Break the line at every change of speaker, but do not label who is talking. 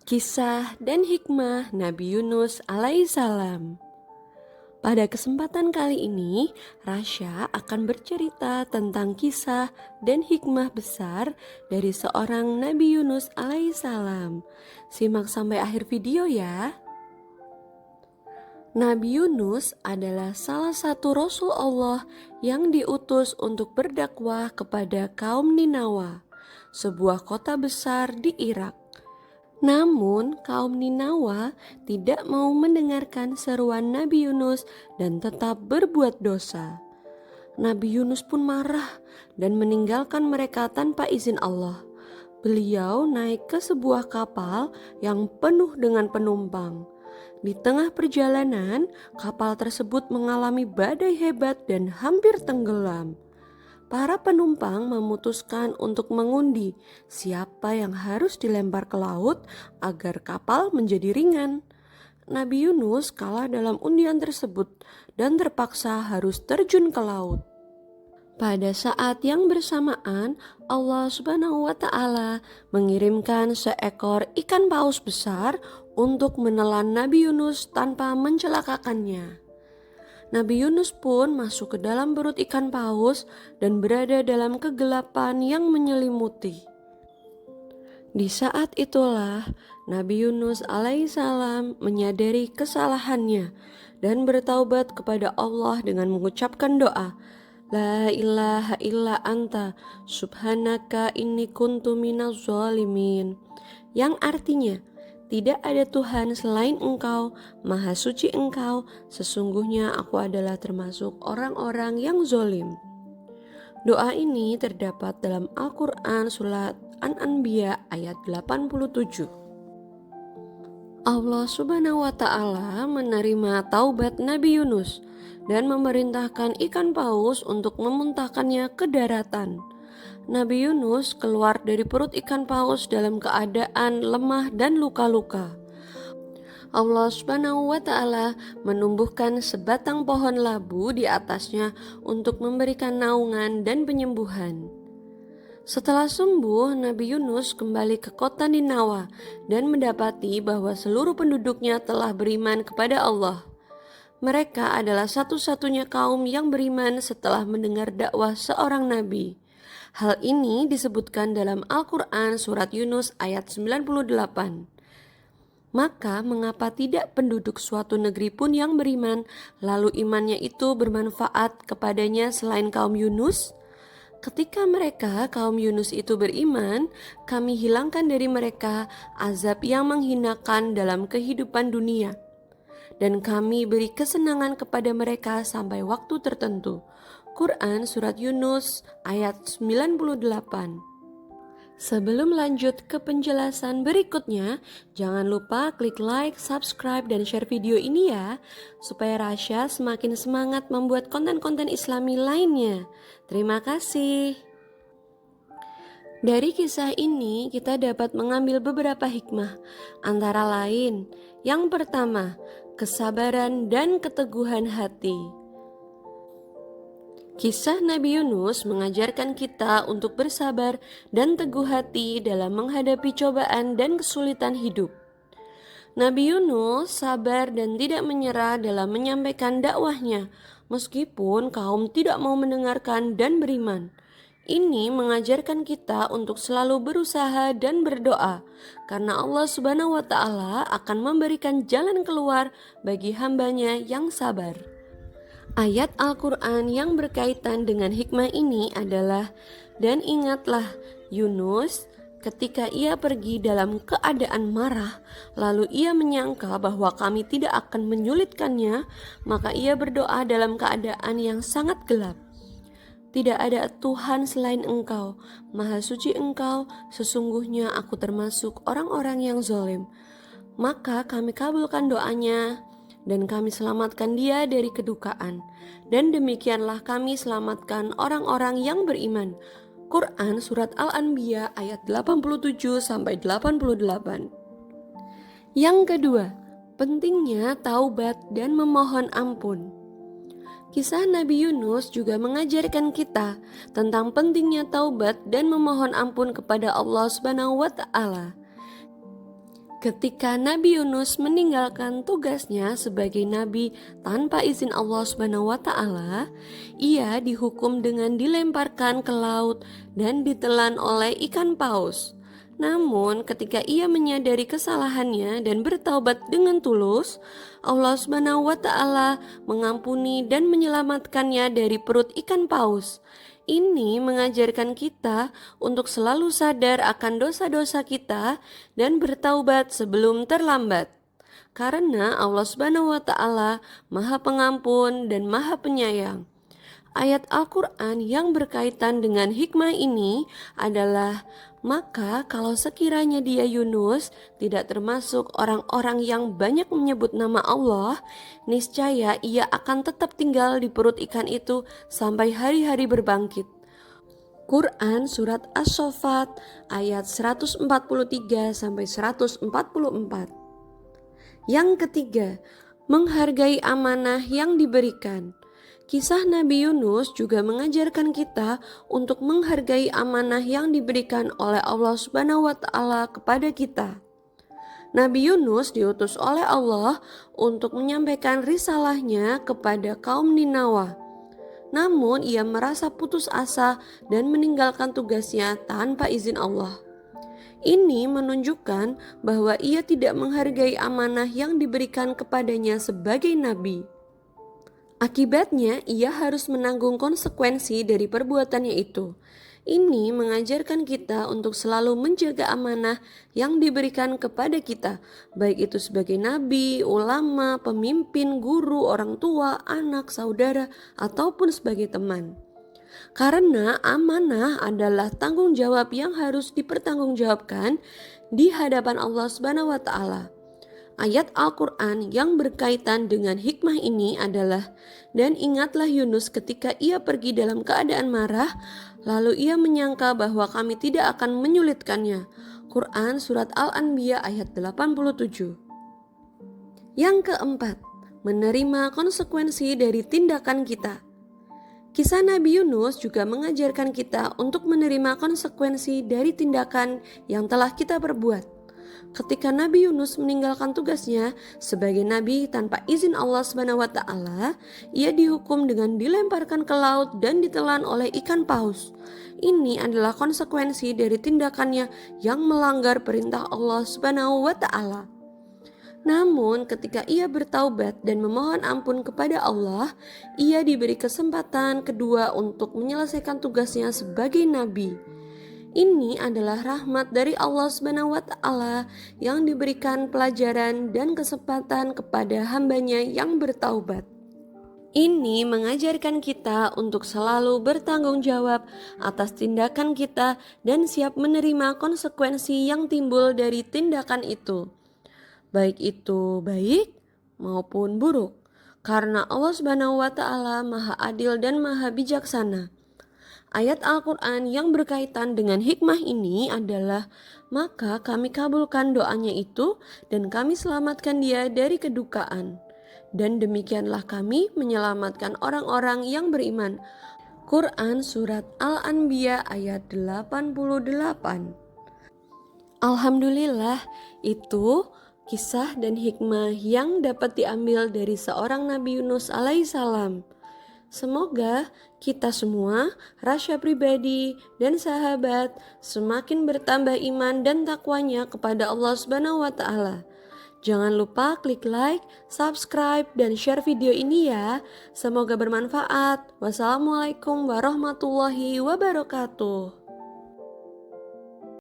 Kisah dan hikmah Nabi Yunus alaihissalam. Pada kesempatan kali ini, Rasya akan bercerita tentang kisah dan hikmah besar dari seorang Nabi Yunus alaihissalam. Simak sampai akhir video ya. Nabi Yunus adalah salah satu Rasul Allah yang diutus untuk berdakwah kepada kaum Ninawa, sebuah kota besar di Irak. Namun kaum Ninawa tidak mau mendengarkan seruan Nabi Yunus dan tetap berbuat dosa. Nabi Yunus pun marah dan meninggalkan mereka tanpa izin Allah. Beliau naik ke sebuah kapal yang penuh dengan penumpang. Di tengah perjalanan, kapal tersebut mengalami badai hebat dan hampir tenggelam. Para penumpang memutuskan untuk mengundi siapa yang harus dilempar ke laut agar kapal menjadi ringan. Nabi Yunus kalah dalam undian tersebut dan terpaksa harus terjun ke laut. Pada saat yang bersamaan, Allah Subhanahu wa Ta'ala mengirimkan seekor ikan paus besar untuk menelan Nabi Yunus tanpa mencelakakannya. Nabi Yunus pun masuk ke dalam perut ikan paus dan berada dalam kegelapan yang menyelimuti. Di saat itulah Nabi Yunus alaihissalam menyadari kesalahannya dan bertaubat kepada Allah dengan mengucapkan doa, La ilaha illa anta subhanaka inni kuntu minaz zalimin, yang artinya, tidak ada Tuhan selain Engkau, Maha Suci Engkau, sesungguhnya aku adalah termasuk orang-orang yang zolim. Doa ini terdapat dalam Al-Quran surat An-Anbiya ayat 87. Allah Subhanahu wa Ta'ala menerima taubat Nabi Yunus dan memerintahkan ikan paus untuk memuntahkannya ke daratan. Nabi Yunus keluar dari perut ikan paus dalam keadaan lemah dan luka-luka. Allah Subhanahu wa Ta'ala menumbuhkan sebatang pohon labu di atasnya untuk memberikan naungan dan penyembuhan. Setelah sembuh, Nabi Yunus kembali ke kota Ninawa dan mendapati bahwa seluruh penduduknya telah beriman kepada Allah. Mereka adalah satu-satunya kaum yang beriman setelah mendengar dakwah seorang nabi. Hal ini disebutkan dalam Al-Quran surat Yunus ayat 98. Maka mengapa tidak penduduk suatu negeri pun yang beriman, lalu imannya itu bermanfaat kepadanya selain kaum Yunus? Ketika mereka, kaum Yunus itu beriman, kami hilangkan dari mereka azab yang menghinakan dalam kehidupan dunia. Dan kami beri kesenangan kepada mereka sampai waktu tertentu. Quran Surat Yunus ayat 98. Sebelum lanjut ke penjelasan berikutnya, jangan lupa klik like, subscribe, dan share video ini ya, supaya Rasya semakin semangat membuat konten-konten Islami lainnya. Terima kasih. Dari kisah ini kita dapat mengambil beberapa hikmah, antara lain, yang pertama, kesabaran dan keteguhan hati. Kisah Nabi Yunus mengajarkan kita untuk bersabar dan teguh hati dalam menghadapi cobaan dan kesulitan hidup. Nabi Yunus sabar dan tidak menyerah dalam menyampaikan dakwahnya, meskipun kaum tidak mau mendengarkan dan beriman. Ini mengajarkan kita untuk selalu berusaha dan berdoa, karena Allah Subhanahu wa Ta'ala akan memberikan jalan keluar bagi hambanya yang sabar. Ayat Al-Quran yang berkaitan dengan hikmah ini adalah, dan ingatlah Yunus ketika ia pergi dalam keadaan marah, lalu ia menyangka bahwa kami tidak akan menyulitkannya, maka ia berdoa dalam keadaan yang sangat gelap. Tidak ada Tuhan selain Engkau, Maha Suci Engkau, sesungguhnya aku termasuk orang-orang yang zalim. Maka kami kabulkan doanya dan kami selamatkan dia dari kedukaan. Dan demikianlah kami selamatkan orang-orang yang beriman. Quran Surat Al-Anbiya ayat 87-88. Yang kedua, pentingnya taubat dan memohon ampun. Kisah Nabi Yunus juga mengajarkan kita tentang pentingnya taubat dan memohon ampun kepada Allah Subhanahu wa Ta'ala. Ketika Nabi Yunus meninggalkan tugasnya sebagai nabi tanpa izin Allah Subhanahu wa taala, ia dihukum dengan dilemparkan ke laut dan ditelan oleh ikan paus. Namun, ketika ia menyadari kesalahannya dan bertaubat dengan tulus, Allah Subhanahu wa taala mengampuni dan menyelamatkannya dari perut ikan paus. Ini mengajarkan kita untuk selalu sadar akan dosa-dosa kita dan bertaubat sebelum terlambat. Karena Allah Subhanahu wa taala Maha Pengampun dan Maha Penyayang. Ayat Al-Quran yang berkaitan dengan hikmah ini adalah, maka kalau sekiranya dia Yunus tidak termasuk orang-orang yang banyak menyebut nama Allah, niscaya ia akan tetap tinggal di perut ikan itu sampai hari-hari berbangkit. Quran Surat As-Saffat ayat 143-144. Yang ketiga, menghargai amanah yang diberikan. Kisah Nabi Yunus juga mengajarkan kita untuk menghargai amanah yang diberikan oleh Allah Subhanahu wa taala kepada kita. Nabi Yunus diutus oleh Allah untuk menyampaikan risalahnya kepada kaum Ninawa. Namun ia merasa putus asa dan meninggalkan tugasnya tanpa izin Allah. Ini menunjukkan bahwa ia tidak menghargai amanah yang diberikan kepadanya sebagai nabi. Akibatnya, ia harus menanggung konsekuensi dari perbuatannya itu. Ini mengajarkan kita untuk selalu menjaga amanah yang diberikan kepada kita, baik itu sebagai nabi, ulama, pemimpin, guru, orang tua, anak, saudara, ataupun sebagai teman. Karena amanah adalah tanggung jawab yang harus dipertanggungjawabkan di hadapan Allah Subhanahu wa taala. Ayat Al-Quran yang berkaitan dengan hikmah ini adalah, dan ingatlah Yunus ketika ia pergi dalam keadaan marah, lalu ia menyangka bahwa kami tidak akan menyulitkannya. Quran Surat Al-Anbiya ayat 87. Yang keempat, menerima konsekuensi dari tindakan kita. Kisah Nabi Yunus juga mengajarkan kita untuk menerima konsekuensi dari tindakan yang telah kita perbuat. Ketika Nabi Yunus meninggalkan tugasnya sebagai nabi tanpa izin Allah Subhanahu wa taala, ia dihukum dengan dilemparkan ke laut dan ditelan oleh ikan paus. Ini adalah konsekuensi dari tindakannya yang melanggar perintah Allah Subhanahu wa taala. Namun ketika ia bertaubat dan memohon ampun kepada Allah, ia diberi kesempatan kedua untuk menyelesaikan tugasnya sebagai nabi. Ini adalah rahmat dari Allah Subhanahu wa taala yang diberikan pelajaran dan kesempatan kepada hambanya yang bertaubat. Ini mengajarkan kita untuk selalu bertanggung jawab atas tindakan kita dan siap menerima konsekuensi yang timbul dari tindakan itu, baik itu baik maupun buruk, karena Allah Subhanahu wa taala Maha Adil dan Maha Bijaksana. Ayat Al-Quran yang berkaitan dengan hikmah ini adalah, maka kami kabulkan doanya itu dan kami selamatkan dia dari kedukaan. Dan demikianlah kami menyelamatkan orang-orang yang beriman. Quran Surat Al-Anbiya ayat 88. Alhamdulillah, itu kisah dan hikmah yang dapat diambil dari seorang Nabi Yunus alaihissalam. Semoga kita semua, rasyia pribadi dan sahabat, semakin bertambah iman dan takwanya kepada Allah Subhanahu wa taala. Jangan lupa klik like, subscribe, dan share video ini ya. Semoga bermanfaat. Wassalamualaikum warahmatullahi wabarakatuh.